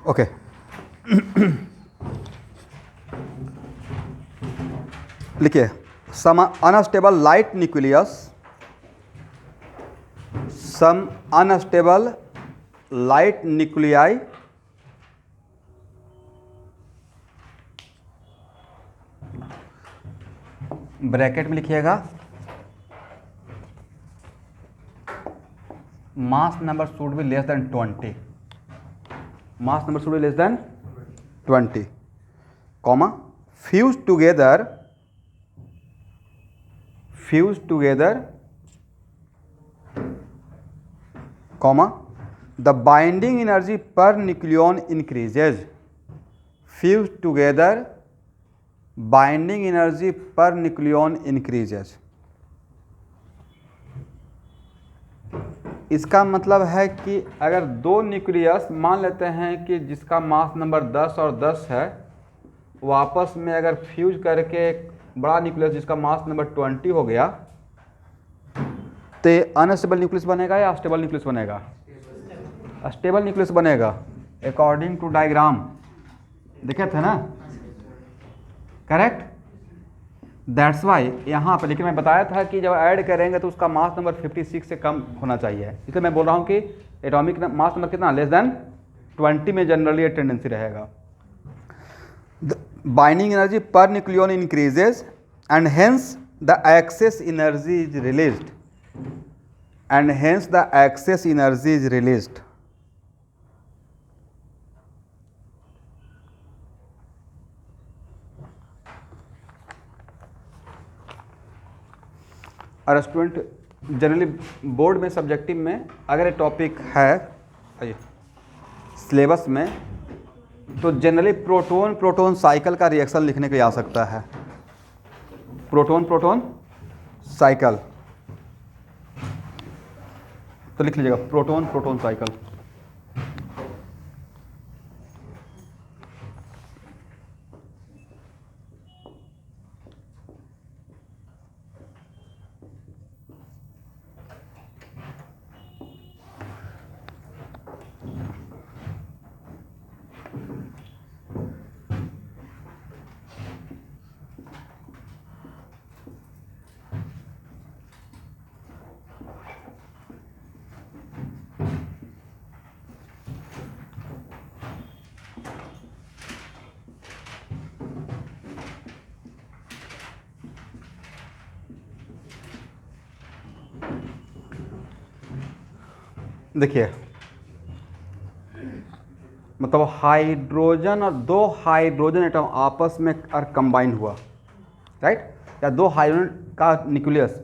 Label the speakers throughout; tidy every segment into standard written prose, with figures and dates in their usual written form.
Speaker 1: Okay लिखिए सम unstable light nucleus, सम unstable light nuclei bracket में लिखिएगा mass number should be less than 20, mass number should be less than 20, comma fuse together comma the binding energy per nucleon increases, fuse together binding energy per nucleon increases. इसका मतलब है कि अगर दो nucleus मान लेते हैं कि जिसका मास नंबर 10 और 10 है, वो आपस में अगर फ्यूज करके एक बड़ा न्यूक्लियस जिसका मास नंबर 20 हो गया, तो अनस्टेबल न्यूक्लियस बनेगा या स्टेबल न्यूक्लियस बनेगा? स्टेबल न्यूक्लियस बनेगा अकॉर्डिंग टू डायग्राम, देखे थे ना, करेक्ट। दैट्स वाई यहाँ पर, लेकिन मैं बताया था कि जब ऐड करेंगे तो उसका मास नंबर 56 से कम होना चाहिए, इसलिए मैं बोल रहा हूँ कि एटॉमिक मास नंबर कितना, लेस देन 20 में जनरली ये टेंडेंसी रहेगा। Binding energy per nucleon increases and hence the excess energy is released, and hence the excess energy is released. और स्टूडेंट जनरली बोर्ड में सब्जेक्टिव में अगर ये टॉपिक है सिलेबस में, तो जनरली प्रोटोन साइकिल का रिएक्शन लिखने के लिए आ सकता है। प्रोटोन साइकिल, तो लिख लीजिएगा प्रोटोन साइकिल। देखिए मतलब हाइड्रोजन और दो हाइड्रोजन एटम आपस में कंबाइन हुआ, राइट, या दो हाइड्रोजन का न्यूक्लियस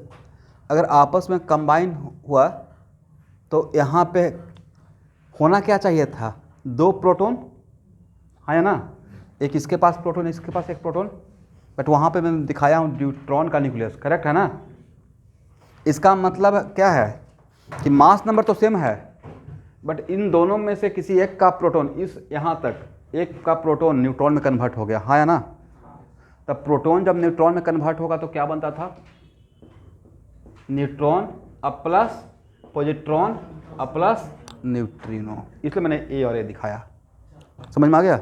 Speaker 1: अगर आपस में कंबाइन हुआ, तो यहाँ पे होना क्या चाहिए था, दो प्रोटॉन, है ना, एक इसके पास प्रोटॉन, इसके पास एक प्रोटॉन, बट वहाँ पे मैं दिखाया हूँ न्यूट्रॉन का न्यूक्लियस, करेक्ट है ना। इसका मतलब क्या है कि मास नंबर तो सेम है, बट इन दोनों में से किसी एक का प्रोटॉन, इस यहाँ तक एक का प्रोटॉन न्यूट्रॉन में कन्वर्ट हो गया, हाँ या ना। तब प्रोटॉन जब न्यूट्रॉन में कन्वर्ट होगा तो क्या बनता था, न्यूट्रॉन अब प्लस पॉजिट्रॉन अब प्लस न्यूट्रिनो, इसलिए मैंने ए और ए दिखाया, समझ में आ गया।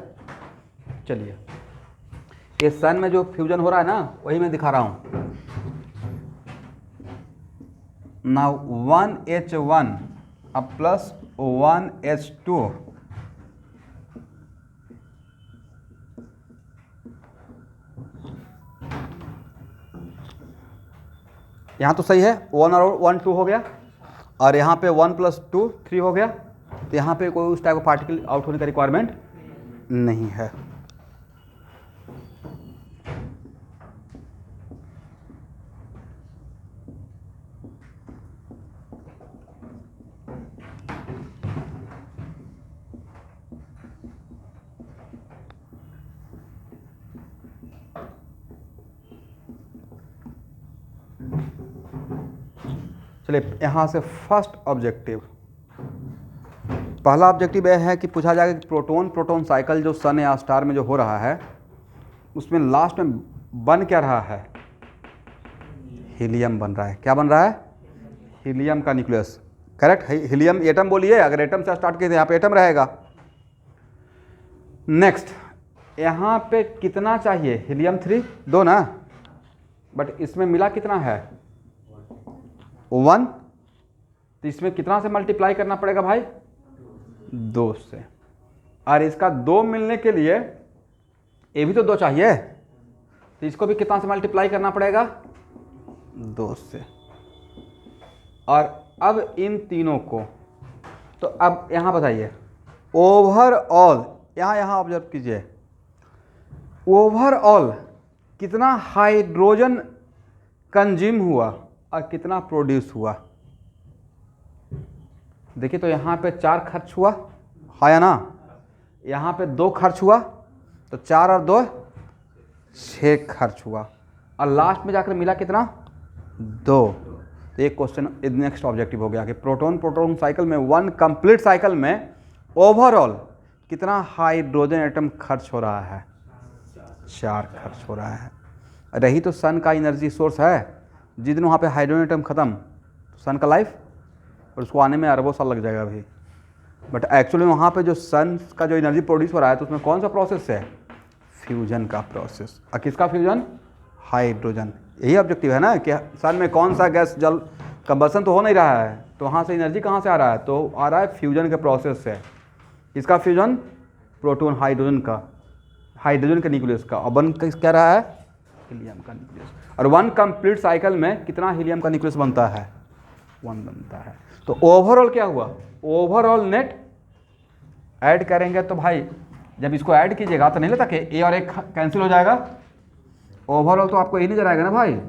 Speaker 1: चलिए ये सन में जो फ्यूजन हो रहा है ना, वही मैं दिखा रहा हूँ। नाउ 1H1 अब प्लस 1H2, यहाँ तो सही है, 1 और 1 2 हो गया, और यहाँ पे 1 + 2 3 हो गया, तो यहाँ पे कोई उस टाइप का पार्टिकल आउट होने का रिक्वायरमेंट नहीं है। चलिए यहाँ से फर्स्ट ऑब्जेक्टिव, पहला ऑब्जेक्टिव यह है कि पूछा जाएगा कि प्रोटोन साइकिल जो सन या स्टार में जो हो रहा है, उसमें लास्ट में बन क्या रहा है, हीलियम बन रहा है। क्या बन रहा है, हीलियम का न्यूक्लियस, करेक्ट है। हीलियम एटम बोलिए, अगर एटम से स्टार्ट किए तो यहाँ पे एटम रहेगा। नेक्स्ट, यहाँ पे कितना चाहिए? हीलियम 3 2 ना, बट इसमें मिला कितना है? 1, तो इसमें कितना से मल्टीप्लाई करना पड़ेगा भाई? 2 से। और इसका 2 मिलने के लिए ये भी तो 2 चाहिए, तो इसको भी कितना से मल्टीप्लाई करना पड़ेगा? 2 से। और अब इन तीनों को, तो अब यहाँ बताइए ओवरऑल, यहाँ ऑब्जर्व कीजिए, ओवरऑल कितना हाइड्रोजन कंज्यूम हुआ और कितना प्रोड्यूस हुआ? देखिए, तो यहाँ पे 4 खर्च हुआ है या ना, यहाँ पे 2 खर्च हुआ, तो 4 और 2 6 खर्च हुआ, और लास्ट में जाकर मिला कितना? 2। तो एक क्वेश्चन नेक्स्ट ऑब्जेक्टिव हो गया कि प्रोटॉन प्रोटॉन साइकिल में, 1 कंप्लीट साइकिल में ओवरऑल कितना हाइड्रोजन एटम खर्च हो रहा है? 4 खर्च हो रहा है। रही तो सन का एनर्जी सोर्स है, जिस दिन वहाँ पे हाइड्रोजन एटम ख़त्म, तो सन का लाइफ, और उसको आने में अरबों साल लग जाएगा अभी। बट एक्चुअली वहाँ पे जो सन का जो एनर्जी प्रोड्यूस हो रहा है, तो उसमें कौन सा प्रोसेस है? फ्यूजन का प्रोसेस। और किसका फ्यूजन? हाइड्रोजन। यही ऑब्जेक्टिव है ना कि सन में कौन सा गैस जल कंबसन तो हो नहीं रहा है, तो वहाँ से एनर्जी कहाँ से आ रहा है? तो आ रहा है फ्यूजन के प्रोसेस से। किसका फ्यूजन? प्रोटॉन हाइड्रोजन का, हाइड्रोजन के न्यूक्लियस का। और बन क्या रहा है? हीलियम का न्यूक्लियस। और 1 कंप्लीट साइकिल में कितना हीलियम का न्यूक्लियस बनता है? 1 बनता है। तो ओवरऑल क्या हुआ? ओवरऑल नेट ऐड करेंगे तो भाई, जब इसको ऐड कीजिएगा तो नहीं लगता कि ए और एक कैंसिल हो जाएगा? ओवरऑल तो आपको ये नजर आएगा ना भाई।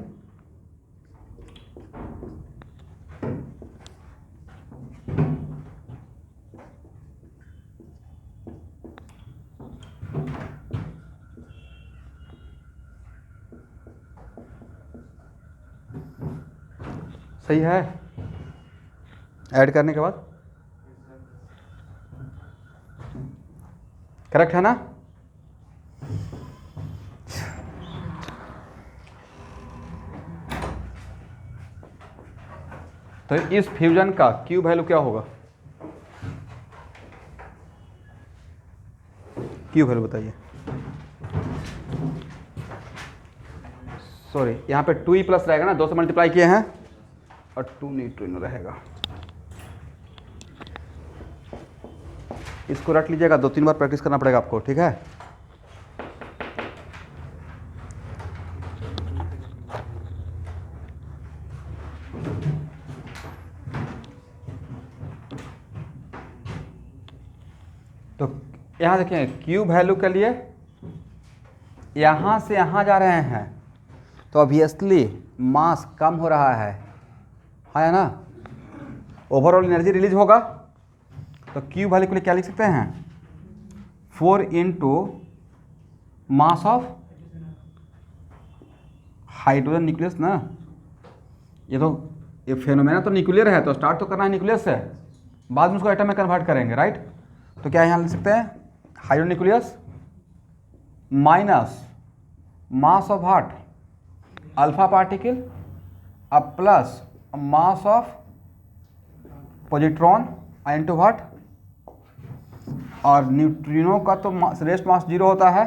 Speaker 1: सही है? ऐड करने के बाद करेक्ट है ना? तो इस फ्यूजन का Q वैल्यू क्या होगा? Q वैल्यू बताइए। सॉरी, यहाँ पे 2E प्लस रहेगा ना, 2 से मल्टीप्लाई किए हैं, और 2 न्यूट्रिनो रहेगा। इसको रट लीजिएगा, 2-3 बार प्रैक्टिस करना पड़ेगा आपको, ठीक है? तो यहाँ देखें, Q वैल्यू के लिए यहाँ से यहाँ जा रहे हैं, तो ऑब्वियसली मास कम हो रहा है ना? ओवरऑल एनर्जी रिलीज होगा, तो Q वैल्यू के लिए क्या लिख सकते हैं? 4 into mass of hydrogen nucleus ना। ये फेनोमेना तो न्यूक्लियर है, तो स्टार्ट तो करना है न्यूक्लियस से, बाद में उसको एटम में कन्वर्ट करेंगे, राइट? तो क्या यहाँ लिख सकते हैं? Hydrogen nucleus minus mass of what? Alpha particle, अब plus mass of positron into what? और न्यूट्रिनो का तो रेस्ट मास 0 होता है,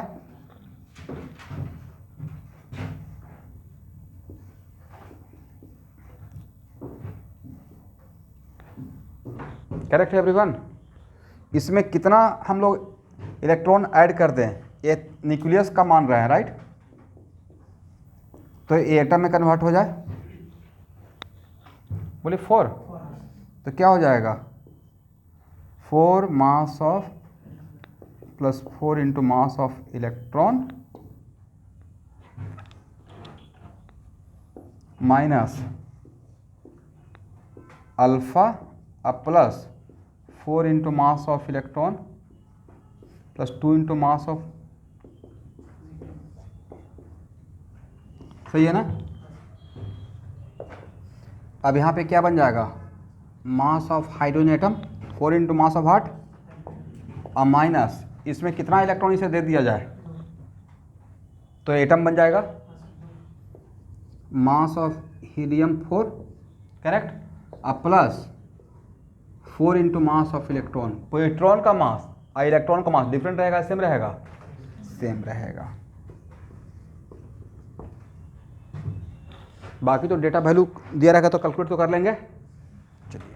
Speaker 1: करेक्ट है एवरीवन? इसमें कितना हम लोग इलेक्ट्रॉन ऐड कर दें, ये न्यूक्लियस का मान रहे हैं, राइट? तो ये एटम में कन्वर्ट हो जाए, बोले 4, तो क्या हो जाएगा? 4 mass of plus 4 into mass of electron minus alpha अब plus 4 into mass of electron plus 2 into mass of, सही है ना? अब यहाँ पे क्या बन जाएगा? Mass of hydrogen atom 4 into mass of what? और माइनस इसमें कितना इलेक्ट्रॉन इसे दे दिया जाए, तो एटम बन जाएगा मास ऑफ हीलियम 4, करेक्ट? अब plus 4 into mass of electron, positron का मास और इलेक्ट्रॉन का मास डिफरेंट रहेगा, सेम रहेगा, सेम रहेगा। बाकी तो डेटा वैल्यू दिया रहेगा तो कैलकुलेट तो कर लेंगे। चलिए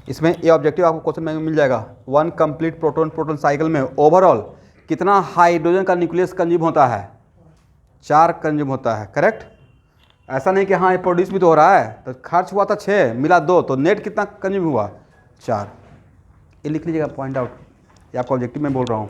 Speaker 1: इसमें ये ऑब्जेक्टिव आपको क्वेश्चन में मिल जाएगा। One complete proton proton cycle में ओवरऑल कितना हाइड्रोजन का न्यूक्लियस कंज्यूम होता है? 4 कंज्यूम होता है, करेक्ट। ऐसा नहीं कि हाँ ये प्रोड्यूस भी तो हो रहा है, तो खर्च हुआ था 6 मिला 2, तो नेट कितना कंज्यूम हुआ? 4। ये लिख लीजिएगा पॉइंट आउट, ये आपको ऑब्जेक्टिव में बोल रहा हूँ।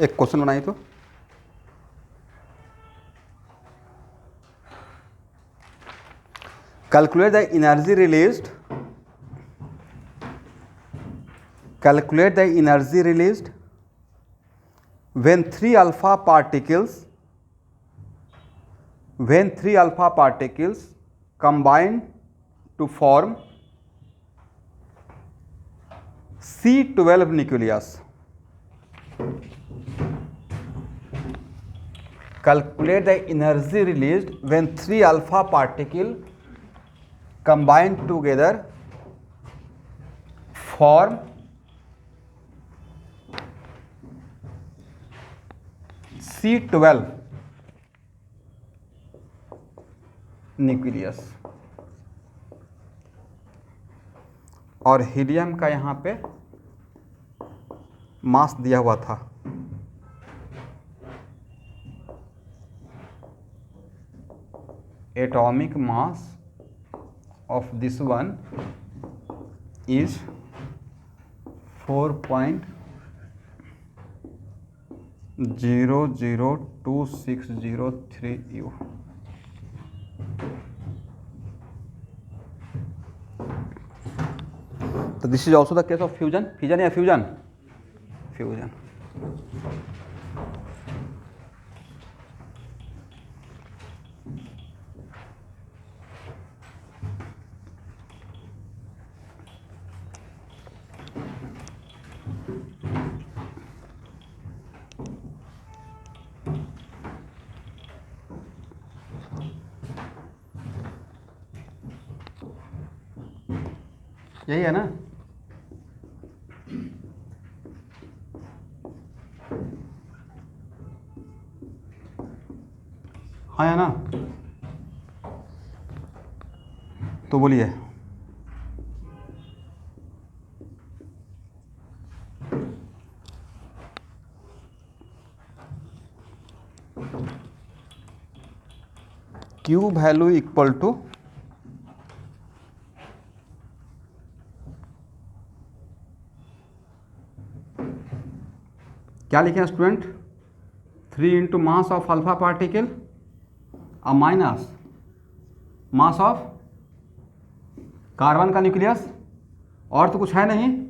Speaker 1: एक क्वेश्चन बनाइए तो। Calculate the energy released, calculate the energy released when 3 alpha particles combine to form C12 nucleus. Calculate the energy released when 3 alpha particles combine together form C12 nucleus. और हीलियम का यहाँ पे मास दिया हुआ था, atomic mass of this one is 4.002603 U। तो this is also the case of fusion, fission या fusion, fusion. यही है ना? हाँ है ना? तो बोलिए। Q वैल्यू इक्वल टू क्या लिखे student? 3 into mass of alpha particle और माइनस मास ऑफ कार्बन का न्यूक्लियस, और तो कुछ है नहीं।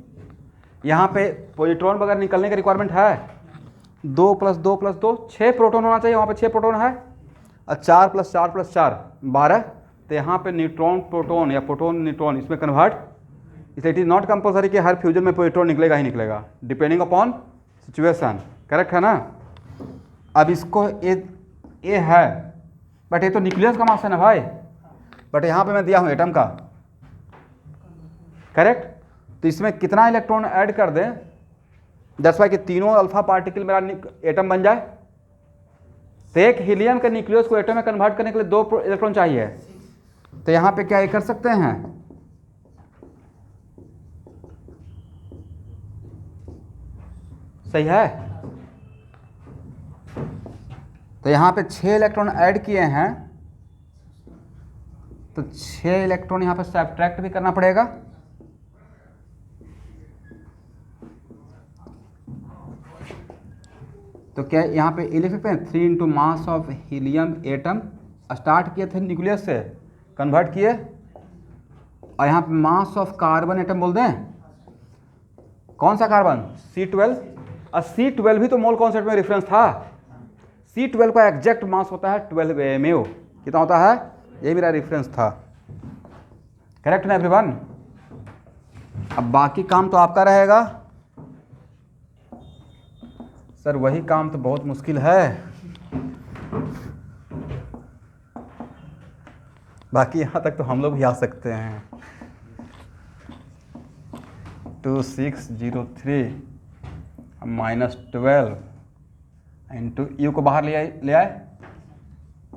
Speaker 1: यहाँ पे पॉजिट्रॉन वगैरह निकलने का रिक्वायरमेंट है। 2 + 2 + 2 6 प्रोटॉन होना चाहिए, वहाँ पे 6 प्रोटॉन है, और 4 + 4 + 4 12। तो यहाँ पे न्यूट्रॉन प्रोटॉन या प्रोटॉन न्यूट्रॉन इसमें कन्वर्ट, इसलिए इट इज नॉट कंपल्सरी कि हर फ्यूजन में पॉजिट्रॉन निकलेगा ही निकलेगा, डिपेंडिंग अपॉन सिचुएशन, करेक्ट है ना? अब इसको ये है, बट ये तो न्यूक्लियस का मास है ना भाई, बट यहाँ पे मैं दिया हूँ एटम का, करेक्ट। तो इसमें कितना इलेक्ट्रॉन ऐड कर दें, दैट्स व्हाई कि तीनों अल्फा पार्टिकल मेरा एटम बन जाए। तो एक हीलियम के न्यूक्लियस को एटम में कन्वर्ट करने के लिए 2 इलेक्ट्रॉन चाहिए। तो यहाँ पे क्या ये कर सकते हैं? सही है। तो यहाँ पे 6 इलेक्ट्रॉन ऐड किए हैं, तो 6 इलेक्ट्रॉन यहाँ पे सब्ट्रैक्ट भी करना पड़ेगा। तो क्या यहाँ पे लिख सकते हैं 3 into mass of helium atom, start किए थे न्यूक्लियस से, कन्वर्ट किए, और यहाँ पे मास ऑफ कार्बन एटम बोल दें, कौन सा कार्बन? C12। और C12 भी तो मोल कॉन्सेप्ट में रेफरेंस था। C12 का एग्जैक्ट मास होता है 12 AMU। कितना होता है? ये मेरा रेफरेंस था। करेक्ट ना एवरीवन? अब बाकी काम तो आपका रहेगा। सर वही काम तो बहुत मुश्किल है। बाकी यहाँ तक तो हम लोग भी आ सकते हैं। 2603 -12 इंटू यू को बाहर ले आए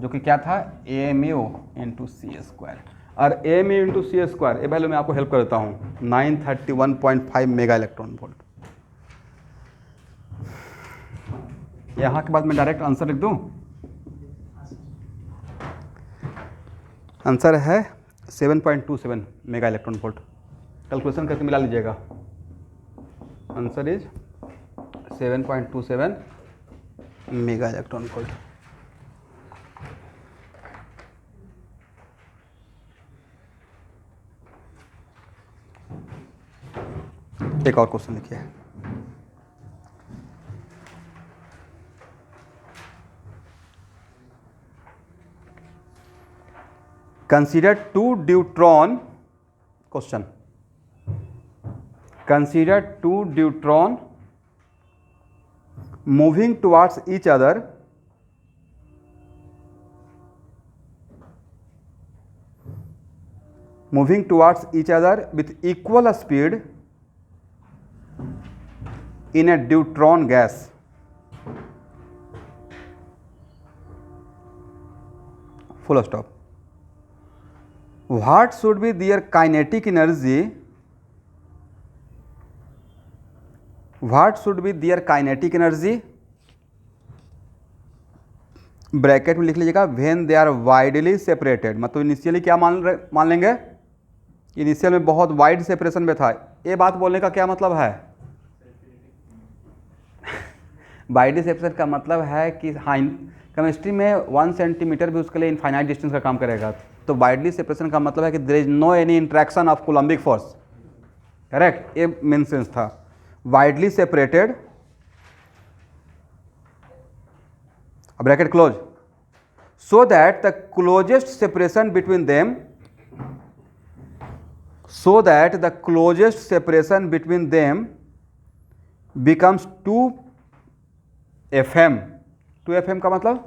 Speaker 1: जो कि क्या था? AMU into C²। और AMU इंटू C², ये वैल्यू मैं आपको हेल्प कर देता हूँ, 931.5 मेगा इलेक्ट्रॉन वोल्ट। यहाँ के बाद मैं डायरेक्ट आंसर लिख दूँ। आंसर है 7.27 मेगा इलेक्ट्रॉन वोल्ट। कैलकुलेशन करके मिला लीजिएगा। Answer is 7.27 mega electron volt. एक और क्वेश्चन लिखिए। Consider 2 deuteron, question, consider 2 neutron moving towards each other with equal speed in a neutron gas. Full stop. What should be their kinetic energy? What should be their kinetic energy? Bracket में लिख लीजिएगा when they are widely separated। मतलब initially क्या मान लेंगे? Initial में बहुत wide separation में था। ये बात बोलने का क्या मतलब है? वाइडली सेपरेशन का मतलब है कि हाँ, केमिस्ट्री में 1 सेंटीमीटर भी उसके लिए इनफाइनाइट डिस्टेंस का काम करेगा। तो वाइडली सेपरेशन का मतलब है कि there is no any interaction of coulombic force. Correct, ये मेन सेंस था। Widely separated, bracket close, so that the closest separation between them becomes 2 FM। 2 FM का मतलब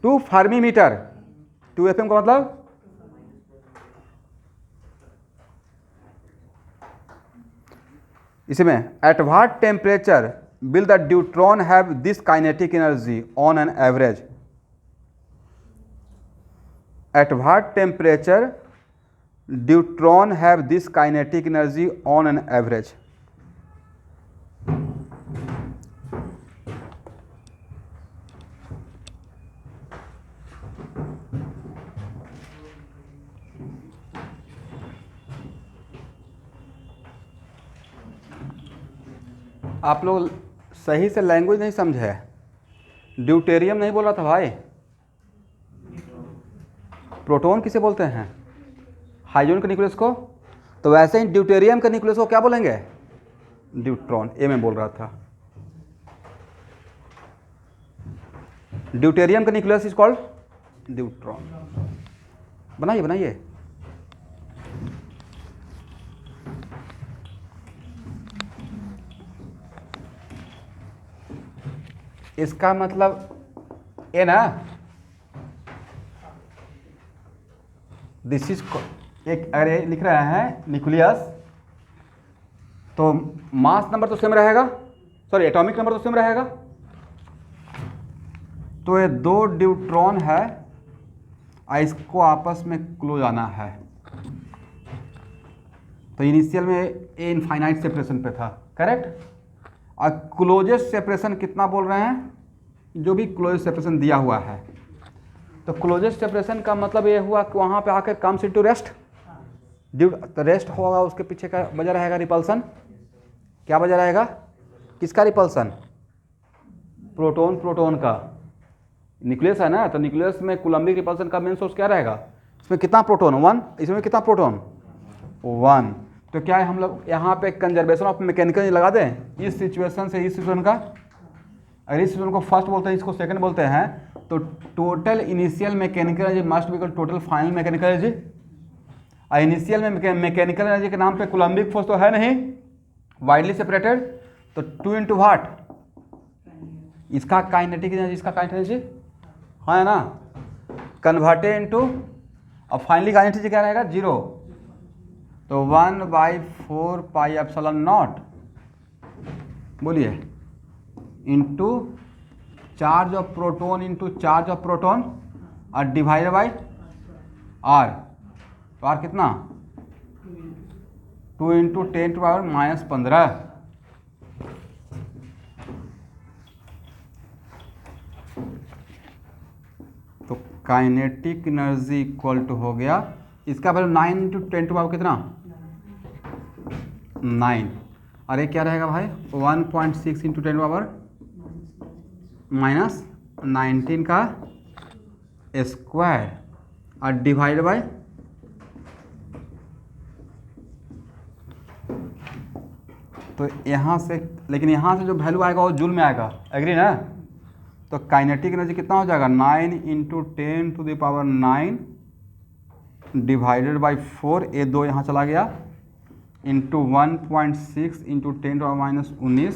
Speaker 1: 2 फर्मी मीटर। 2 FM का मतलब इसमें at what temperature will the neutron have this kinetic energy on an average? At what temperature neutron have this kinetic energy on an average? आप लोग सही से language नहीं समझे। ड्यूटेरियम नहीं बोल रहा था भाई। प्रोटॉन किसे बोलते हैं? हाइड्रोजन के न्यूक्लियस को। तो वैसे ही ड्यूटेरियम के न्यूक्लियस को क्या बोलेंगे? न्यूट्रॉन। ये मैं बोल रहा था। ड्यूटेरियम का न्यूक्लियस इज कॉल्ड न्यूट्रॉन। बनाइए बनाइए। इसका मतलब ये ना, दिस इज एक, अरे लिख रहे हैं न्यूक्लियस, तो मास नंबर तो सेम रहेगा, सॉरी एटॉमिक नंबर तो सेम रहेगा। तो ये 2 न्यूट्रॉन है और इसको आपस में क्लोज आना है। तो इनिशियल में ये इनफाइनाइट सेपरेशन पे था। करेक्ट। और क्लोजेस्ट सेपरेशन कितना बोल रहे हैं? जो भी क्लोजेस्ट सेपरेशन दिया हुआ है। तो क्लोजेस्ट सेपरेशन का मतलब ये हुआ कि वहाँ पे आकर कम्स इनटू रेस्ट। तो रेस्ट होगा, उसके पीछे का वजह रहेगा रिपल्सन। क्या वजह रहेगा? किसका रिपल्सन? प्रोटॉन का। न्यूक्लियस है ना, तो न्यूक्लियस में कूलम्बिक रिपल्सन का मेन सोर्स क्या रहेगा? इसमें कितना प्रोटॉन? 1। इसमें कितना प्रोटॉन? 1। तो क्या है, हम लोग यहाँ पे कंजर्वेशन ऑफ मैकेनिकल लगा दें इस सिचुएशन से इस सिचुएशन का। अगर इस सिचुएशन को फर्स्ट बोलते हैं, इसको सेकंड बोलते हैं, तो total initial mechanical energy must be total final mechanical energy. और इनिशियल में मैकेनिकल एनर्जी के नाम पे कूलम्बिक फोर्स तो है नहीं, वाइडली सेपरेटेड, तो 2 इंटू वाट इसका काइनेटिक एनर्जी, इसका काइनेटिक एनर्जी है ना, कन्वर्टेड इनटू, अब फाइनली काइनेटिक एनर्जी क्या रहेगा, 0, तो 1/4 पाई एप्सिलॉन नॉट, बोलिए, into charge of proton into charge of proton और डिवाइडेड बाई आर। तो आर कितना, 2 इंटू 10⁻⁻15। तो काइनेटिक एनर्जी इक्वल टू हो गया, इसका वैल्यू 9 इंटू 10⁻, कितना 9, और ये क्या रहेगा भाई 1.6 इंटू 10⁻⁻19 का स्क्वायर और डिवाइड बाय, तो यहाँ से, लेकिन यहाँ से जो वैल्यू आएगा वो जूल में आएगा, एग्री ना। तो काइनेटिक एनर्जी कितना हो जाएगा, 9 इंटू 10⁻9 डिवाइडेड बाई 4, ये 2 यहाँ चला गया, इंटू 1.6 इंटू 10⁻⁻19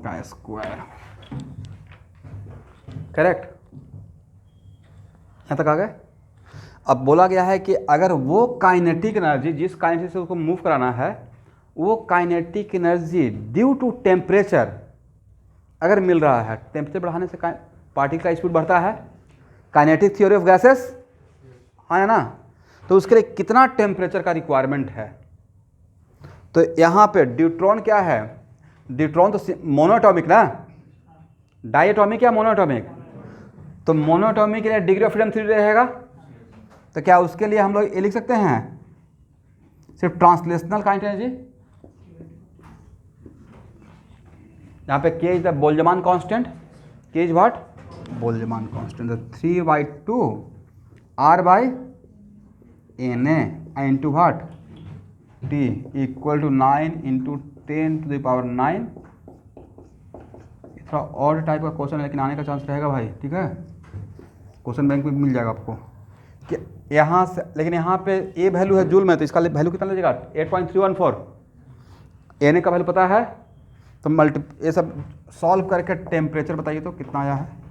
Speaker 1: का स्क्वायर। करेक्ट, यहाँ तक आ गए। अब बोला गया है कि अगर वो काइनेटिक एनर्जी, जिस काइनेटिक से उसको मूव कराना है, वो kinetic energy due to temperature अगर मिल रहा है, टेम्परेचर बढ़ाने से पार्टिकल का स्पीड बढ़ता है, काइनेटिक थ्योरी ऑफ गैसेस है ना, तो उसके लिए कितना टेम्परेचर का रिक्वायरमेंट है। तो यहाँ पे ड्यूट्रॉन क्या है, ड्यूट्रॉन तो मोनोएटॉमिक ना, डायएटॉमिक या मोनोएटॉमिक, तो मोनोएटॉमिक के लिए डिग्री ऑफ फ्रीडम 3 रहेगा। तो क्या उसके लिए हम लोग ये लिख सकते हैं सिर्फ ट्रांसलेशनल काइनेटिक एनर्जी, यहाँ पे K is the Boltzmann constant, K is what, Boltzmann constant, 3/2 R by Na into what T equal to 9 into 10⁻9। थोड़ा और टाइप का क्वेश्चन है लेकिन आने का चांस रहेगा भाई, ठीक है, क्वेश्चन बैंक में मिल जाएगा आपको कि यहाँ से, लेकिन यहाँ पे ए वैल्यू है जूल में, तो इसका वैल्यू कितना लगेगा 8.314। Na का वैल्यू पता है, तो ये सब सॉल्व करके टेम्परेचर बताइए तो कितना आया है।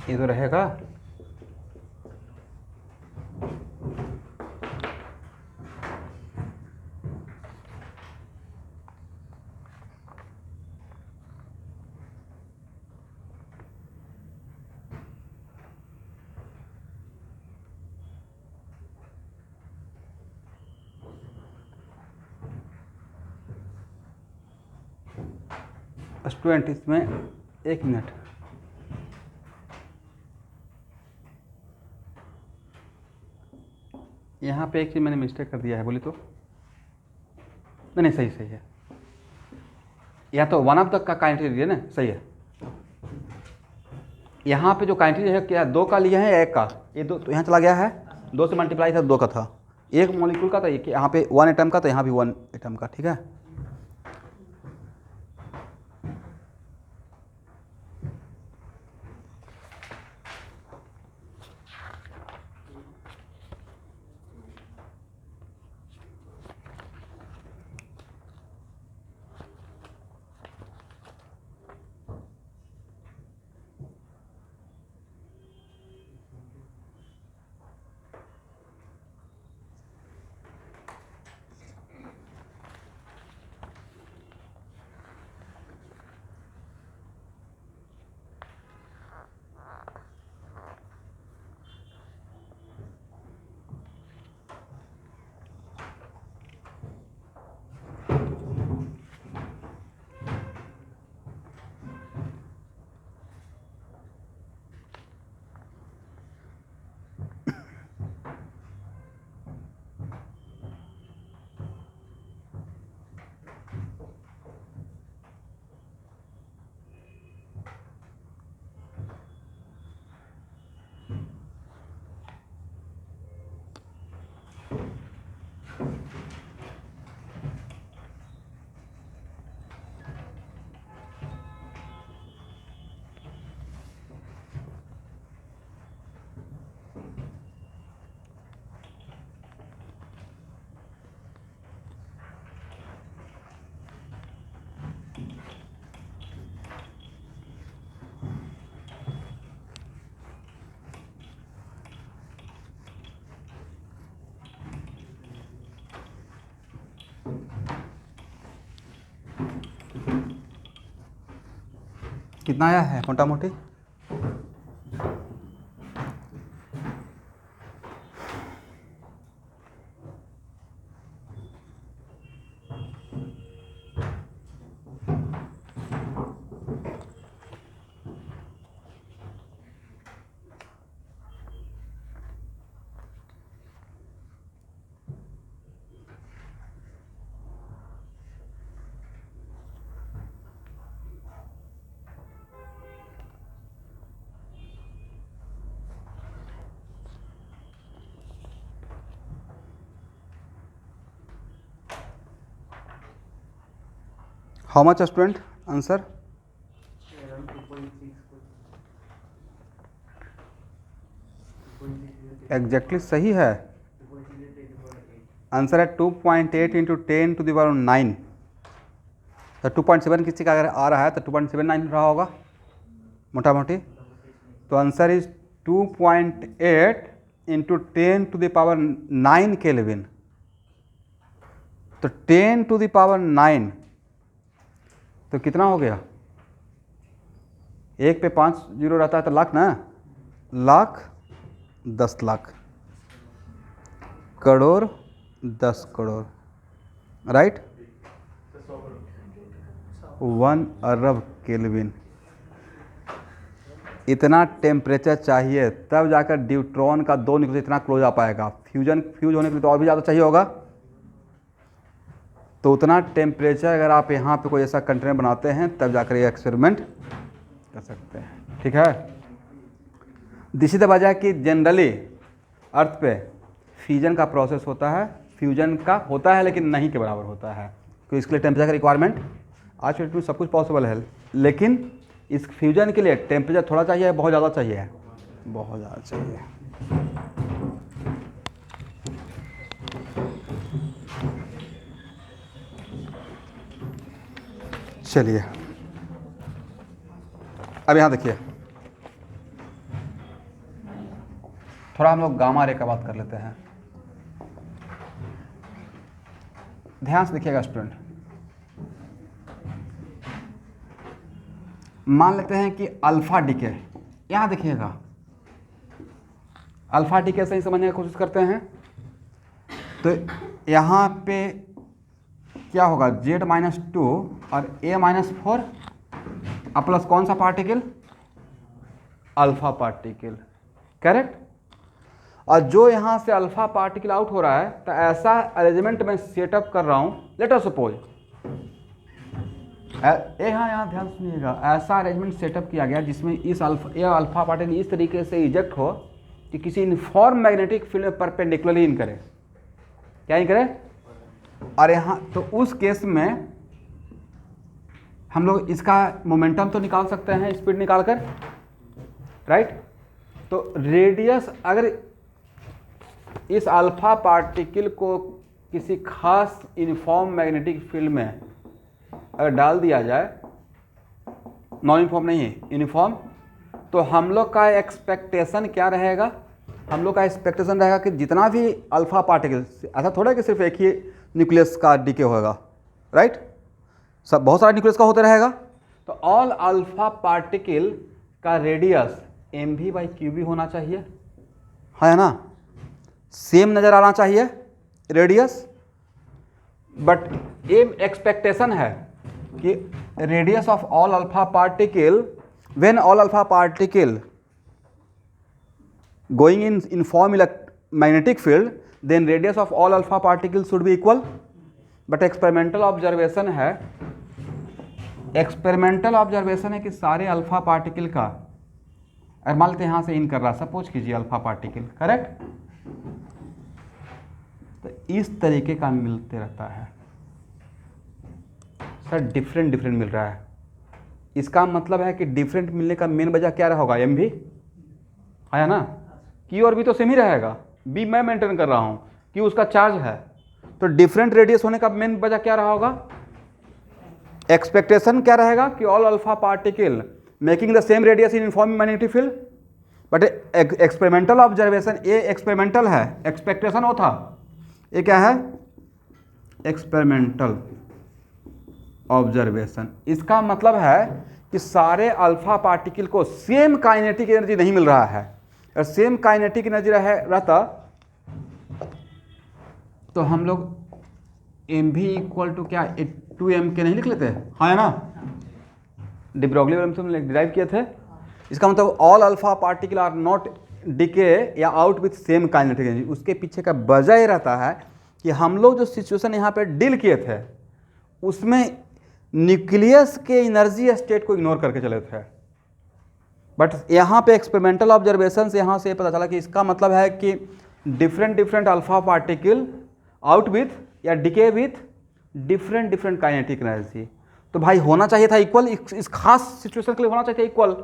Speaker 1: ये तो रहेगा, स्टूडेंट इसमें 1 मिनट, यहाँ पे एक चीज़ मैंने मिस्टेक कर दिया है, बोली तो नहीं सही सही है, या तो 1 ऑफ द का काइनेटिक है ना, सही है। यहाँ पे जो काइनेटिक है क्या 2 का लिया है या 1 का, ये 2 तो यहाँ चला गया है, 2 से मल्टीप्लाई था, 2 का था, 1 मॉलिक्यूल का था, यहाँ पे 1 एटम का, तो यहाँ भी 1 एटम का, ठीक है। कितना आया है मोटा मोटी? How much student answer? Exactly सही है, आंसर है 2.8 इंटू 10 टू द पावर 9। तो 2.7 किसी का अगर आ रहा है तो 2.79 रहा होगा मोटा मोटी। तो answer is 2.8 into 10 to the power 9 kelvin. तो 10 टू द पावर 9 तो कितना हो गया? एक पे 5 जीरो रहता है तो लाख ना, लाख 10 लाख, करोड़ 10 करोड़, राइट। 1 अरब केल्विन इतना टेम्परेचर चाहिए तब जाकर ड्यूट्रॉन का 2 न्यूक्लियस इतना क्लोज आ पाएगा। फ्यूज होने के लिए तो और भी ज़्यादा चाहिए होगा। तो उतना टेम्परेचर अगर आप यहाँ पे कोई ऐसा कंटेनर बनाते हैं तब जाकर ये एक्सपेरिमेंट कर सकते हैं, ठीक है। दिस इज द वजह कि जनरली अर्थ पे फ्यूजन का प्रोसेस होता है, फ्यूजन का होता है लेकिन नहीं के बराबर होता है, क्योंकि इसके लिए टेम्परेचर का रिक्वायरमेंट आज के डेट में सब कुछ पॉसिबल है, लेकिन इस फ्यूजन के लिए टेम्परेचर थोड़ा चाहिए, बहुत ज़्यादा चाहिए, बहुत ज़्यादा चाहिए। चलिए अब यहाँ देखिए, थोड़ा हम लोग गामा रे का बात कर लेते हैं। ध्यान से देखिएगा स्टूडेंट, मान लेते हैं कि अल्फा डीके, यहाँ देखिएगा अल्फा डीके से ही समझने की कोशिश करते हैं। तो यहाँ पे क्या होगा, Z-2 और A-4 अब प्लस कौन सा पार्टिकल, अल्फा पार्टिकल, करेक्ट। और जो यहाँ से अल्फा पार्टिकल आउट हो रहा है तो ऐसा अरेंजमेंट में सेटअप कर रहा हूँ, लेट अस सपोज यहाँ ध्यान सुनिएगा, ऐसा अरेंजमेंट सेटअप किया गया जिसमें इस अल्फा पार्टिकल इस तरीके से इजेक्ट हो कि किसी यूनिफॉर्म मैग्नेटिक फील्ड में परपेंडिकुलरली इन करे, क्या इन करे। और यहाँ तो उस केस में हम लोग इसका मोमेंटम तो निकाल सकते हैं, स्पीड निकाल कर, राइट। तो रेडियस अगर इस अल्फा पार्टिकल को किसी खास यूनिफॉर्म मैग्नेटिक फील्ड में अगर डाल दिया जाए, नॉन यूनिफॉर्म नहीं है, यूनिफॉर्म, तो हम लोग का एक्सपेक्टेशन क्या रहेगा, हम लोग का एक्सपेक्टेशन रहेगा कि जितना भी अल्फा पार्टिकल, ऐसा थोड़ा कि सिर्फ एक ही न्यूक्लियस का डीके होगा, राइट, सब बहुत सारा न्यूक्लियस का होता रहेगा। तो ऑल अल्फा पार्टिकल का रेडियस mv/qv होना चाहिए, है ना, सेम नज़र आना चाहिए रेडियस। बट एम एक्सपेक्टेशन है कि radius of all alpha particle, when all alpha particle going in uniform magnetic field, then radius of all alpha particles should be equal. But experimental observation है, experimental observation है कि सारे alpha particle का, अगर मान लेते हैं यहाँ से इन कर रहा, सपोज कीजिए अल्फा पार्टिकल, करेक्ट, तो इस तरीके का मिलते रहता है सर, डिफरेंट मिल रहा है। इसका मतलब है कि डिफरेंट मिलने का मेन वजह क्या होगा, एम भी है ना, Q और B तो सेम ही रहेगा, B मैं मेंटेन कर रहा हूँ, Q उसका चार्ज है, तो डिफरेंट रेडियस होने का मेन वजह क्या रहा होगा, एक्सपेक्टेशन क्या रहेगा कि all alpha particle making the same radius in uniform magnetic field. But experimental observation, ये एक्सपेरिमेंटल है, एक्सपेक्टेशन वो था, ये क्या है, एक्सपेरिमेंटल ऑब्जर्वेशन। इसका मतलब है कि सारे अल्फा पार्टिकल को सेम काइनेटिक एनर्जी नहीं मिल रहा है। और सेम काइनेटिक एनर्जी रहता तो हम लोग एम भी इक्वल टू क्या 2m के नहीं लिख लेते, हाँ है ना, डी ब्रोगली से हम डिराइव किए थे। इसका मतलब all alpha particle are not decay या out with same kinetic energy. उसके पीछे का वजह ये रहता है कि हम लोग जो सिचुएशन यहाँ पे डील किए थे उसमें न्यूक्लियस के एनर्जी स्टेट को इग्नोर करके चले थे। बट यहाँ पे एक्सपेरिमेंटल ऑब्जर्वेशन से यहाँ से पता चला कि इसका मतलब है कि different alpha particle out with या decay with different kinetic energy. तो भाई होना चाहिए था इक्वल, इस खास सिचुएशन के लिए होना चाहिए था इक्वल।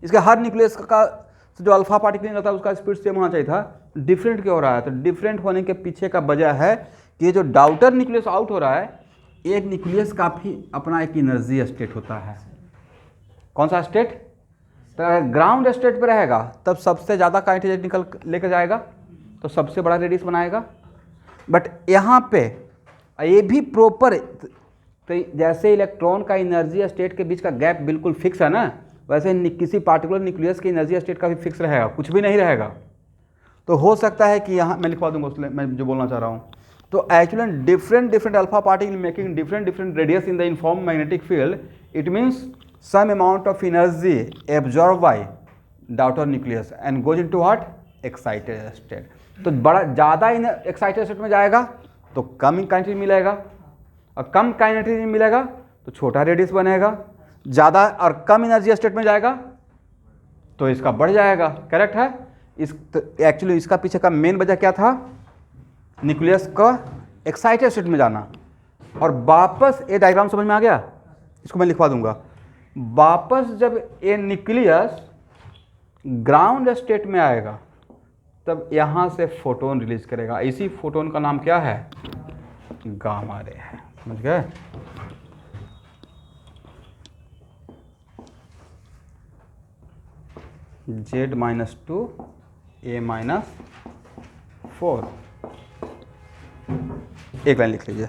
Speaker 1: इसके हर न्यूक्लियस का जो अल्फा पार्टिकल रहता है उसका स्पीड सेम होना चाहिए था। डिफरेंट क्यों हो रहा है? तो डिफरेंट होने के पीछे का वजह है कि ये जो डाउटर न्यूक्लियस आउट हो रहा है, एक न्यूक्लियस का भी अपना एक एनर्जी स्टेट होता है। कौन सा स्टेट? तो अगर ग्राउंड स्टेट पे रहेगा तब सबसे ज़्यादा काइनेटिक निकल लेकर जाएगा तो सबसे बड़ा रेडियस बनाएगा। बट यहाँ पे ये भी प्रॉपर, तो जैसे इलेक्ट्रॉन का एनर्जी स्टेट के बीच का गैप बिल्कुल फिक्स है ना, वैसे किसी पार्टिकुलर न्यूक्लियस के एनर्जी स्टेट का भी फिक्स रहेगा, कुछ भी नहीं रहेगा। तो हो सकता है कि यहाँ मैं लिखवा दूंगा उसमें मैं जो बोलना चाह रहा हूँ। तो actually different alpha particle making different radius in the uniform magnetic field, it means some amount of energy absorbed by daughter nucleus and goes into what? Excited state। तो बड़ा ज़्यादा एक्साइटेड स्टेट में जाएगा तो कम काइनेटिक मिलेगा, और कम kinetic मिलेगा तो छोटा रेडियस बनेगा। ज़्यादा और कम एनर्जी स्टेट में जाएगा तो इसका बढ़ जाएगा। करेक्ट है। इस एक्चुअली इसका पीछे का मेन वजह क्या था? न्यूक्लियस का एक्साइटेड स्टेट में जाना। और वापस ये डायग्राम समझ में आ गया? इसको मैं लिखवा दूंगा। वापस जब ये न्यूक्लियस ग्राउंड स्टेट में आएगा तब यहाँ से फोटोन रिलीज करेगा। इसी फोटोन का नाम क्या है? गामा रे है। समझ गए? Z-2 A-4 एक लाइन लिख लीजिए।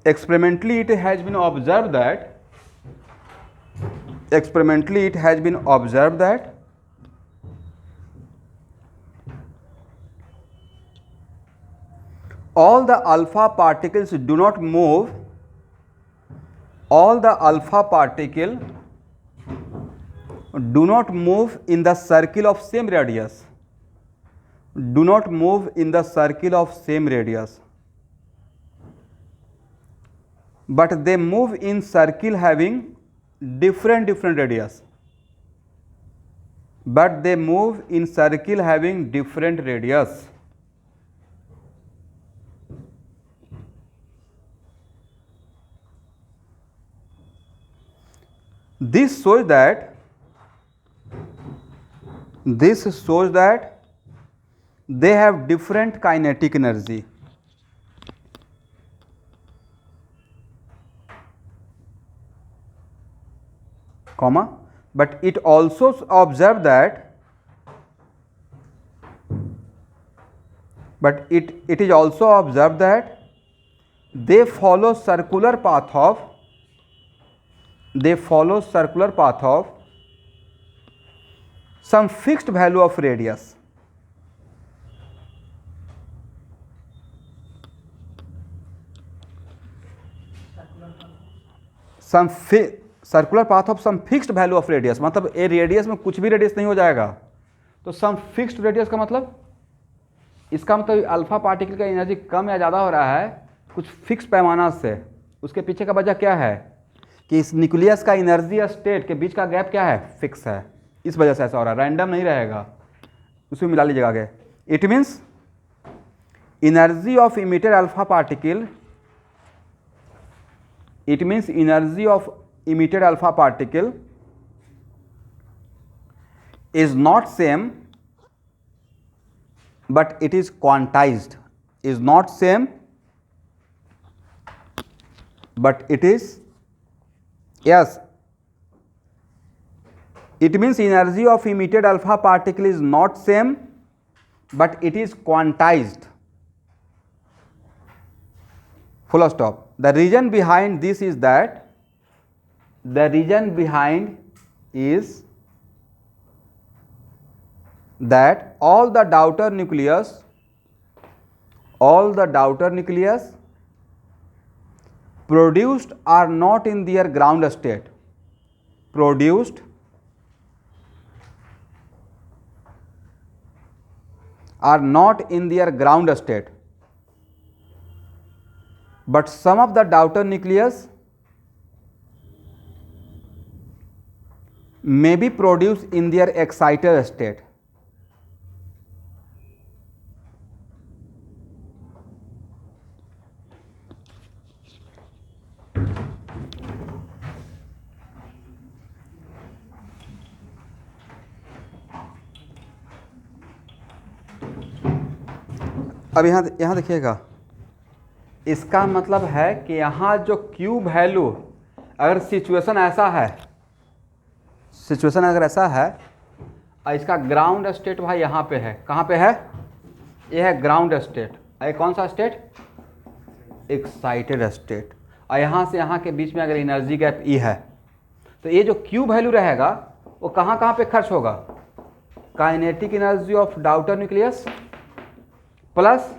Speaker 1: Experimentally it has been observed that all the alpha particles do not move in the circle of same radius, but they move in circle having different radius. This shows that they have different kinetic energy. Comma, but it also observed that it is also observed that they follow circular path of some fixed value of radius. Circular path of some fixed value of radius, मतलब a radius में कुछ भी radius नहीं हो जाएगा। तो सम fixed radius का मतलब, इसका मतलब अल्फा पार्टिकल का एनर्जी कम या ज़्यादा हो रहा है कुछ फिक्स पैमाना से। उसके पीछे का वजह क्या है कि इस न्यूक्लियस का एनर्जी स्टेट के बीच का गैप क्या है? फिक्स है। इस वजह से ऐसा हो रहा है, रैंडम नहीं रहेगा। उसमें मिला लीजिएगा आगे। It means energy of emitted alpha particle, emitted alpha particle is not same but it is quantized, is not same but it is, yes, it means energy of emitted alpha particle is not same but it is quantized, full stop। the reason behind this is that the reason behind is that all the daughter nucleus produced are not in their ground state, produced are not in their ground state, but some of the daughter nucleus may be produced in their excited state. अब यहाँ देखिएगा, इसका मतलब है कि यहाँ जो Q value, अगर सिचुएशन अगर ऐसा है और इसका ग्राउंड स्टेट भाई यहाँ पे है, कहाँ पे है, ये है ग्राउंड स्टेट, ये कौन सा स्टेट, एक्साइटेड स्टेट, और यहाँ से यहाँ के बीच में अगर एनर्जी गैप E है, तो ये जो Q वैल्यू रहेगा वो कहाँ कहाँ पे खर्च होगा, kinetic energy of daughter nucleus plus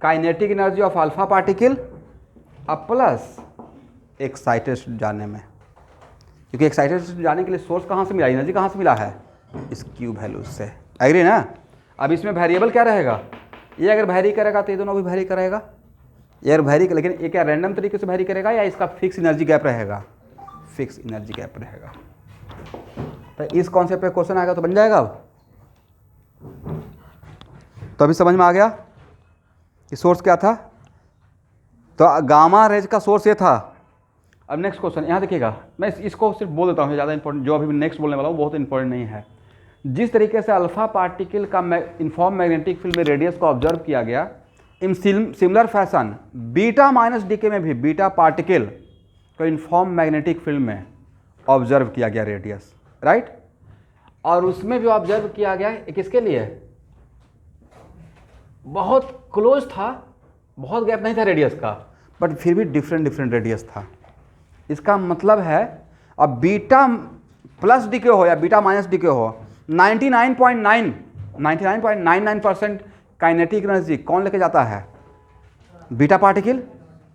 Speaker 1: kinetic energy of alpha particle अब प्लस एक्साइटेड जाने में, क्योंकि एक्साइटेड जाने के लिए सोर्स कहाँ से मिला, एनर्जी कहाँ से मिला है, इस Q वैल्यू से। एग्री ना। अब इसमें वेरिएबल क्या रहेगा, ये अगर वैरी करेगा तो ये दोनों भी वैरी करेगा, ये अगर वैरी, लेकिन ये क्या रैंडम तरीके से वैरी करेगा या इसका फिक्स एनर्जी गैप रहेगा, फिक्स एनर्जी गैप रहेगा। तो इस कॉन्सेप्ट पे क्वेश्चन आएगा तो बन जाएगा। अब तो अभी समझ में आ गया कि सोर्स क्या था, तो गामा रेज का सोर्स ये था। अब नेक्स्ट क्वेश्चन यहाँ देखिएगा, मैं इसको सिर्फ बोल देता हूँ, ज़्यादा इंपॉर्टेंट जो अभी नेक्स्ट बोलने वाला हूँ बहुत इंपॉर्टेंट नहीं है। जिस तरीके से अल्फा पार्टिकल का इनफॉर्म मैग्नेटिक फील्ड में रेडियस को ऑब्जर्व किया गया, in similar fashion beta minus decay में भी बीटा पार्टिकल को इनफॉर्म मैग्नेटिक फील्ड में ऑब्जर्व किया गया रेडियस, राइट। और उसमें भी ऑब्जर्व किया गया किसके लिए, बहुत क्लोज था, बहुत गैप नहीं था रेडियस का, बट फिर भी डिफरेंट रेडियस था। इसका मतलब है अब बीटा प्लस डीके हो या बीटा माइनस डीके हो, 99.99% काइनेटिक एनर्जी कौन लेके जाता है, बीटा पार्टिकल,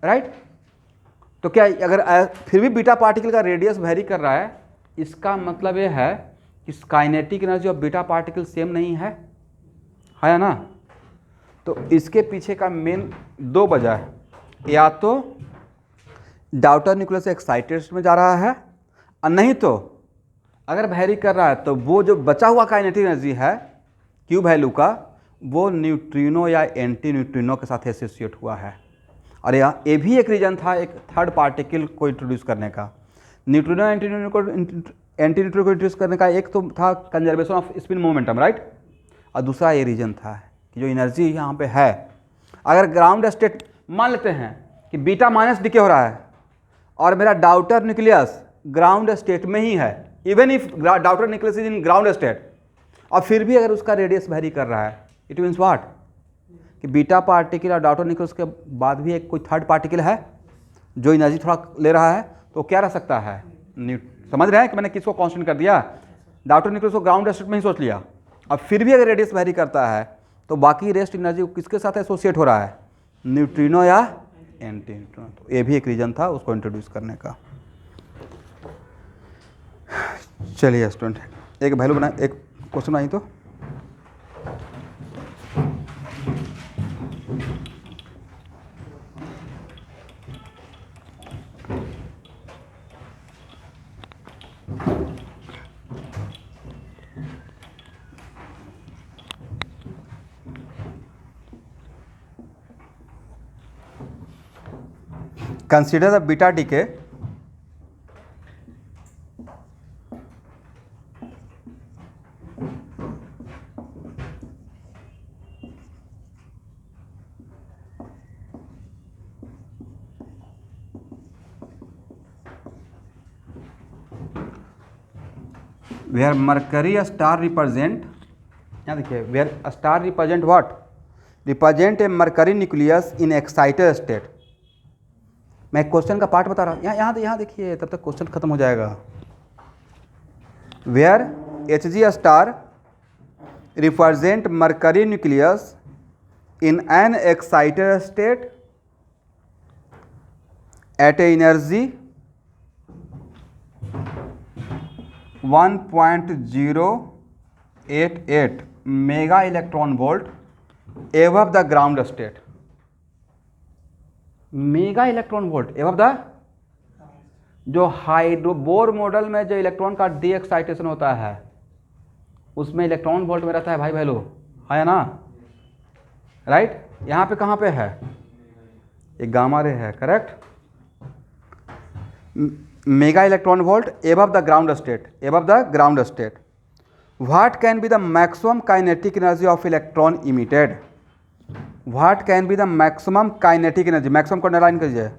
Speaker 1: राइट। तो क्या अगर फिर भी बीटा पार्टिकल का रेडियस वेरी कर रहा है, इसका मतलब ये है कि kinetic energy of beta particle same नहीं है ना। तो इसके पीछे का मेन दो वजह है, या तो डाउटर न्यूक्लियस एक्साइटेड में जा रहा है, और नहीं तो अगर वैरी कर रहा है तो वो जो बचा हुआ काइनेटिक एनर्जी है Q वैल्यू का, वो न्यूट्रिनो या एंटी न्यूट्रिनो के साथ एसोसिएट हुआ है। और ये भी एक रीजन था एक थर्ड पार्टिकल को इंट्रोड्यूस करने का, न्यूट्रिनो एंटी न्यूट्रिनो को इंट्रोड्यूस करने का। एक तो था conservation off spin momentum, right, और दूसरा ये रीजन था कि जो एनर्जी यहाँ पे है, अगर ग्राउंड स्टेट मान लेते हैं कि बीटा माइनस डीके हो रहा है और मेरा डाउटर न्यूक्लियस ग्राउंड स्टेट में ही है, even if daughter nucleus is in ground state, और फिर भी अगर उसका रेडियस वेरी कर रहा है, इट मीन्स व्हाट कि बीटा पार्टिकल और डाउटर न्यूक्लियस के बाद भी एक कोई थर्ड पार्टिकल है जो एनर्जी थोड़ा ले रहा है, तो क्या रह सकता है, समझ रहे हैं कि मैंने किसको कांस्टेंट कर दिया, डाउटर न्यूक्लियस को ग्राउंड स्टेट में ही सोच लिया। अब फिर भी अगर रेडियस वेरी करता है तो बाकी रेस्ट एनर्जी किसके साथ एसोसिएट हो रहा है, न्यूट्रिनो या एंटी न्यूट्रिनो। तो ये भी एक रीजन था उसको इंट्रोड्यूस करने का। चलिए स्टूडेंट, एक वैल्यू बना, एक क्वेश्चन आई तो consider the beta decay where mercury a star represent, यहाँ देखिए, where a star represent what, represent a mercury nucleus in excited state, मैं क्वेश्चन का पार्ट बता रहा हूँ, यहाँ देखिए, तब तक क्वेश्चन खत्म हो जाएगा। Where Hg star represent mercury nucleus in an excited state at a energy 1.088 mega electron volt above the ground state. Mega electron volt above the, जो बोर मॉडल में जो इलेक्ट्रॉन का डी एक्साइटेशन होता है उसमें इलेक्ट्रॉन वोल्ट में रहता है भाई वैल्यू, है ना, राइट। यहाँ पे कहाँ पे है, एक गामा रे है, correct. Mega electron volt above the ground state, above the ground state. What can be the maximum kinetic energy of electron emitted, what can be the maximum kinetic energy, maximum को underline कीजिए,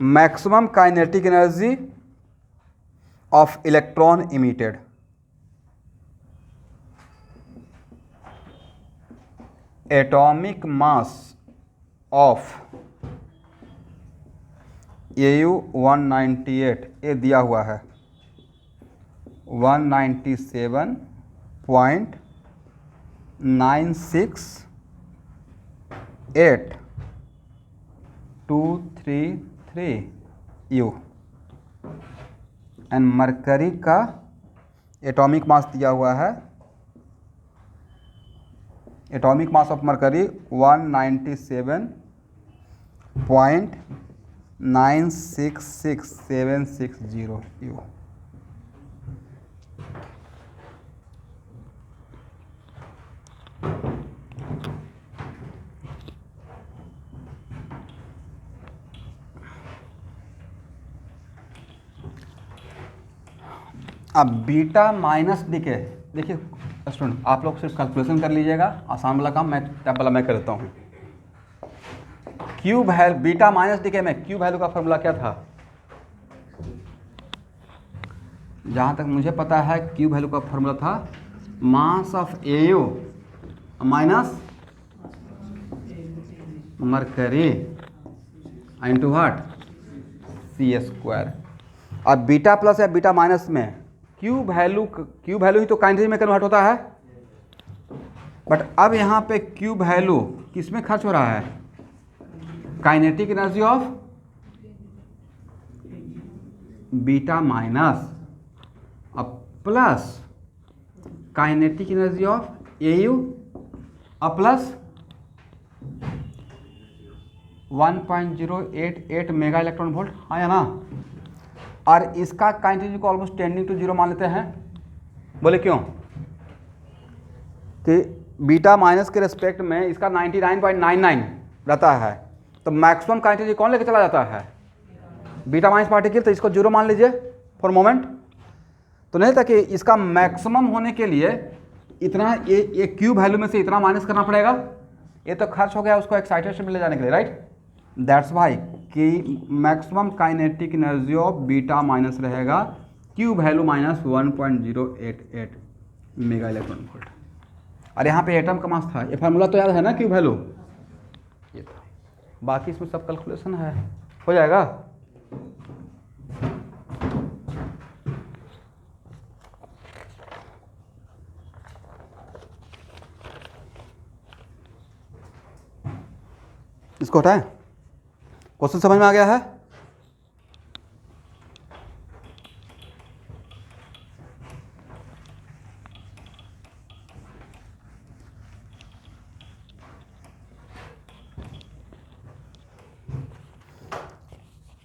Speaker 1: maximum kinetic energy of electron emitted. Atomic mass of AU 198 ये दिया हुआ है 197.968 U and mercury का atomic mass दिया हुआ है, atomic mass of mercury 197.966760 U। अब बीटा माइनस डीके, देखिए स्टूडेंट आप लोग सिर्फ कैलकुलेशन कर लीजिएगा, आसान वाला काम मैं टैब वाला मैं कर देता हूँ। Q value beta minus decay में क्यू वैल्यू का फॉर्मूला क्या था, जहाँ तक मुझे पता है क्यू वैल्यू का फॉर्मूला था mass of AU minus mercury into what C²। अब बीटा प्लस या बीटा माइनस में क्यू वैल्यू ही तो काइनेटिक में कन्वर्ट होता है, बट अब यहाँ पे क्यू वैल्यू किस में खर्च हो रहा है, kinetic energy of beta minus अब plus kinetic energy of AU अब प्लस 1.088 मेगा इलेक्ट्रॉन वोल्ट, हाँ या ना। और इसका काइनेटिक को ऑलमोस्ट टेंडिंग टू जीरो मान लेते हैं, बोले क्यों, कि बीटा माइनस के रेस्पेक्ट में इसका 99.99 रहता है, तो मैक्सिमम काइनेटिक कौन लेके चला जाता है, बीटा माइनस पार्टिकल, तो इसको जीरो मान लीजिए फॉर मोमेंट। तो नहीं था कि इसका मैक्सिमम होने के लिए इतना ये क्यू वैल्यू में से इतना माइनस करना पड़ेगा, ये तो खर्च हो गया उसको एक्साइटेशन में ले जाने के लिए, राइट। दैट्स वाई कि maximum kinetic energy of beta minus रहेगा Q value minus 1.088 mega electron volt. और यहाँ पे एटम का मास था, ये फार्मूला तो याद है ना क्यू वैल्यू, ये था, बाकी इसमें सब कैलकुलेशन है, हो जाएगा। इसको हटाएं, क्वेश्चन समझ में आ गया है।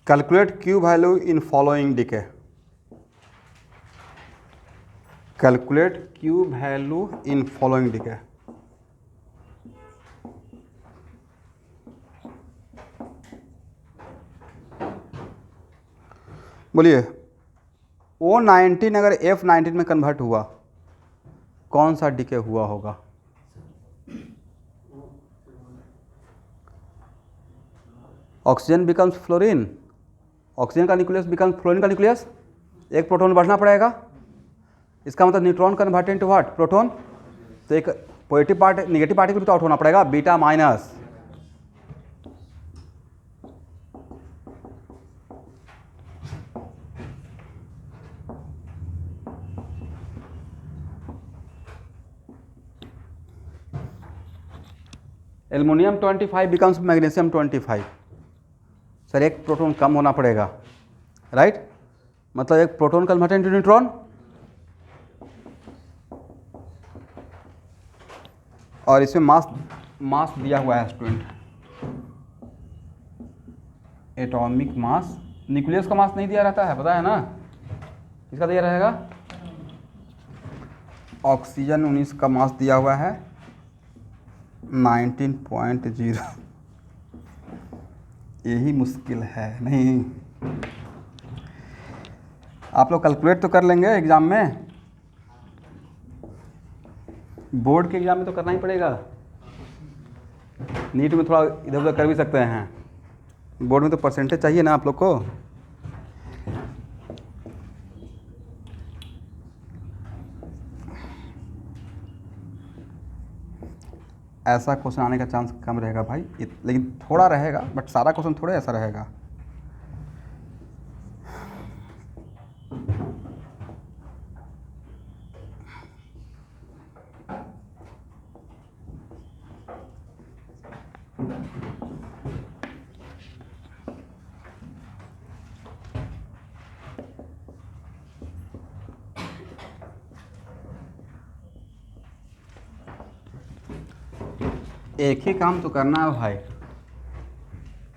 Speaker 1: Calculate Q value in following decay, calculate Q value in following decay. बोलिए O19 अगर F19 में कन्वर्ट हुआ कौन सा डीके हुआ होगा, ऑक्सीजन बिकम्स फ्लोरीन, ऑक्सीजन का न्यूक्लियस बिकम्स फ्लोरीन का न्यूक्लियस, एक प्रोटॉन बढ़ना पड़ेगा, इसका मतलब neutron convert into what, proton, तो एक पॉजिटिव पार्ट नेगेटिव पार्टिकल भी तो आउट होना पड़ेगा, beta minus aluminium 25 becomes magnesium 25। Sir एक प्रोटॉन कम होना पड़ेगा, राइट? मतलब एक प्रोटॉन कन्वर्टेड इनटू न्यूट्रॉन, और इसमें मास दिया हुआ है स्टूडेंट, एटॉमिक मास। न्यूक्लियस का मास नहीं दिया रहता है, पता है ना? किसका दिया रहेगा? ऑक्सीजन 19 का मास दिया हुआ है 19.0। यही मुश्किल है नहीं? आप लोग कैलकुलेट तो कर लेंगे एग्जाम में, बोर्ड के एग्जाम में तो करना ही पड़ेगा। नीट में थोड़ा इधर उधर कर भी सकते हैं, बोर्ड में तो परसेंटेज चाहिए ना आप लोग को। ऐसा क्वेश्चन आने का चांस कम रहेगा भाई, लेकिन थोड़ा रहेगा, बट सारा क्वेश्चन थोड़ा ऐसा रहेगा। एक ही काम तो करना है भाई,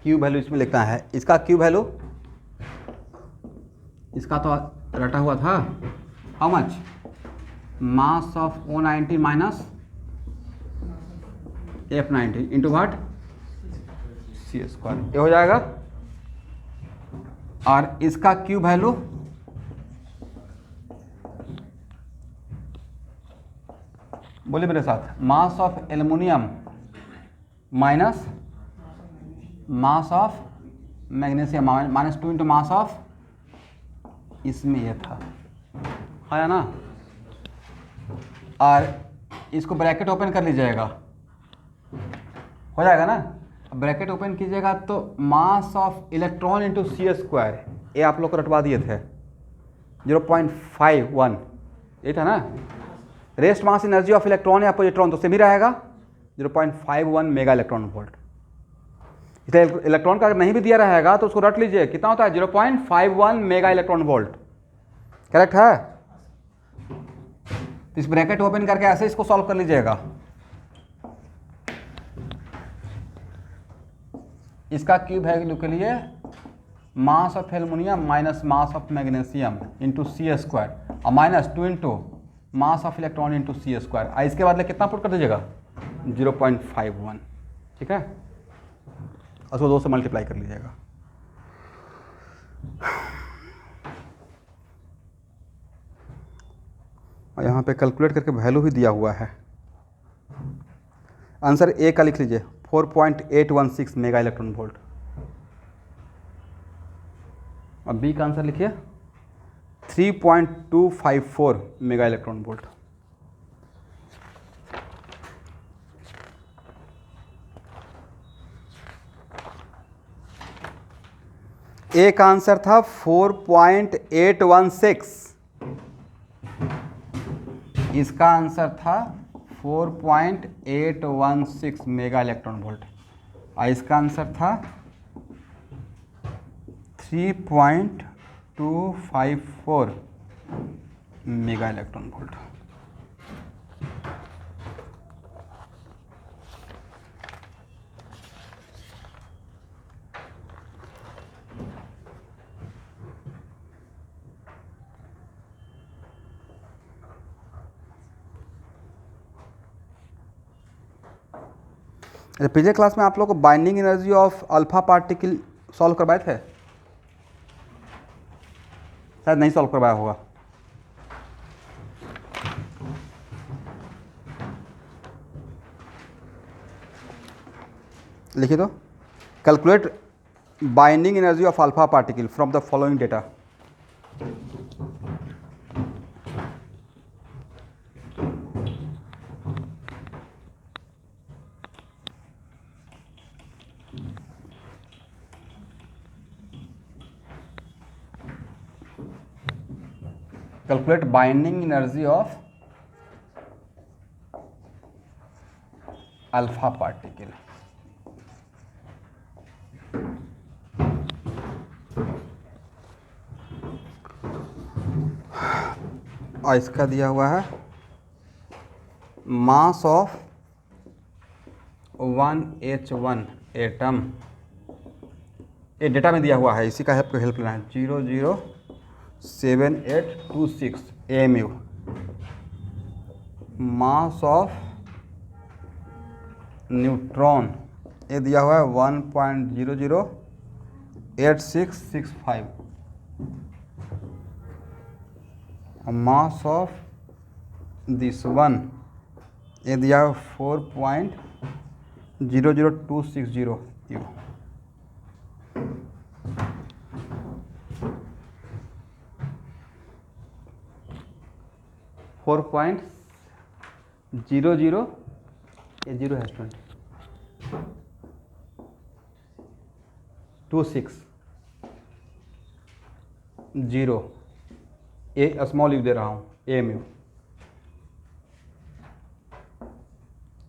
Speaker 1: क्यू वैल्यू इसमें लिखना है। इसका क्यू वैल्यू, इसका तो रटा हुआ था, how much? Mass of O90 minus F90 into what? C², ये हो जाएगा। और इसका क्यू वैल्यू बोलिए मेरे साथ, mass of aluminium minus mass of magnesium minus 2 into mass of, इसमें ये था, है ना? और इसको ब्रैकेट ओपन कर लीजिएगा, हो जाएगा ना? ब्रैकेट ओपन कीजिएगा तो मास ऑफ इलेक्ट्रॉन इंटू C², ये आप लोग को रटवा दिए थे 0.51, ये था ना? Rest mass energy of electron या पॉजिट्रॉन तो सेम ही रहेगा 0.51 मेगा इलेक्ट्रॉन वोल्ट। इसलिए इलेक्ट्रॉन का अगर नहीं भी दिया रहेगा तो उसको रट लीजिए, कितना होता है? 0.51 मेगा इलेक्ट्रॉन वोल्ट, करेक्ट है? इस ब्रैकेट ओपन करके ऐसे इसको सॉल्व कर लीजिएगा। इसका क्यूब वैल्यू के लिए mass of aluminium minus mass of magnesium into C² और minus 2 into mass of electron into C²। इसके बाद कितना पुट कर दीजिएगा? 0.51, ठीक है? उसको 2 से मल्टीप्लाई कर लीजिएगा। और यहाँ पे कैलकुलेट करके वैल्यू भी दिया हुआ है। आंसर ए का लिख लीजिए 4.816 मेगा इलेक्ट्रॉन वोल्ट, और बी का आंसर लिखिए 3.254 मेगा इलेक्ट्रॉन वोल्ट। ए का आंसर था 4.816, इसका आंसर था 4.816 मेगा इलेक्ट्रॉन वोल्ट, और इसका आंसर था 3.254 मेगा इलेक्ट्रॉन वोल्ट। पिछले क्लास में आप लोग को binding energy of alpha particle solve करवाए थे, शायद नहीं सॉल्व करवाया होगा। लिखिए तो, calculate binding energy of alpha particle from the following data. Calculate binding energy of alpha particle. और इसका दिया हुआ है मास ऑफ 1H1 एटम। ये डेटा में दिया हुआ है, इसी का हेल्प लेना है। 0.07826 AMU मास ऑफ न्यूट्रॉन, ये दिया हुआ है 1.008665। मास ऑफ दिस वन, ये दिया हुआ 4.00260 U। Four point zero zero, ये जीरो है student, 26 A small you they रहा हूँ, AMU।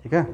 Speaker 1: ठीक है।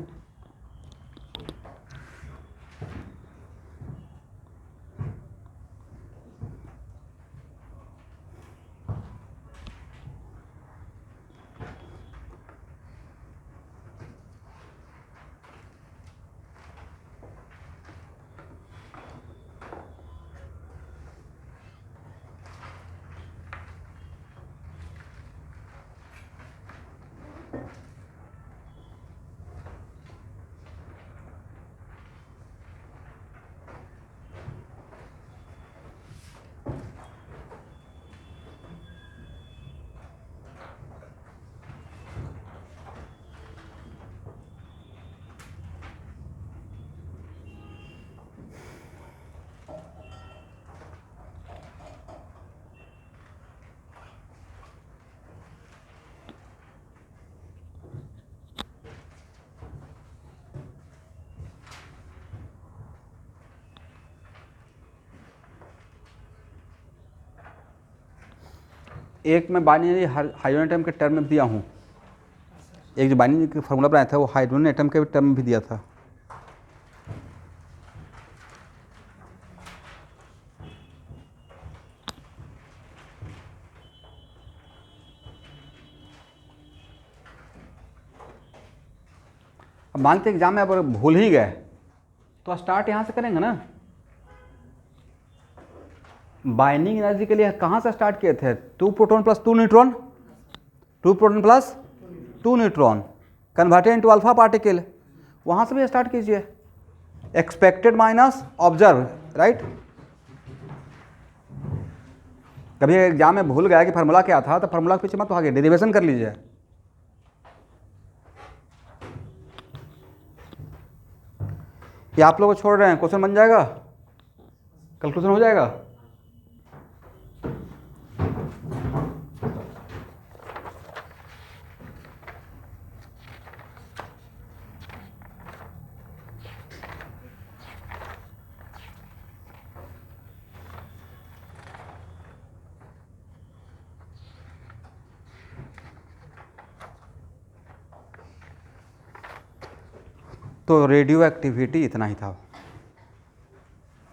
Speaker 1: एक मैं बाइनरी हाइड्रोजन एटम के टर्म में दिया हूँ, एक जो बाइनरी का फार्मूला बनाया था वो हाइड्रोजन एटम के टर्म में भी दिया था। अब मानते एग्जाम में अगर भूल ही गए तो स्टार्ट यहाँ से करेंगे ना। बाइंडिंग एनर्जी के लिए कहाँ से स्टार्ट किए थे? 2 proton plus 2 neutron, 2 proton plus 2 neutron converted into alpha particle, वहाँ से भी स्टार्ट कीजिए। Expected minus observe, right. कभी एग्जाम में भूल गया कि फार्मूला क्या था तो फार्मूला के पीछे मत भागिए, डेरिवेशन कर लीजिए। ये आप लोग छोड़ रहे हैं, क्वेश्चन बन जाएगा, कैलकुलेशन हो जाएगा। तो रेडियो एक्टिविटी इतना ही था,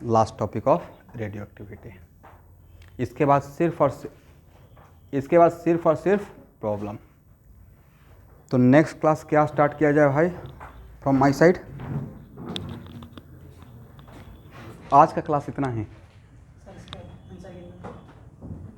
Speaker 1: last topic of radio activity. इसके बाद सिर्फ और सिर्फ प्रॉब्लम। तो नेक्स्ट क्लास क्या स्टार्ट किया जाए भाई फ्रॉम माय साइड? आज का क्लास इतना ही।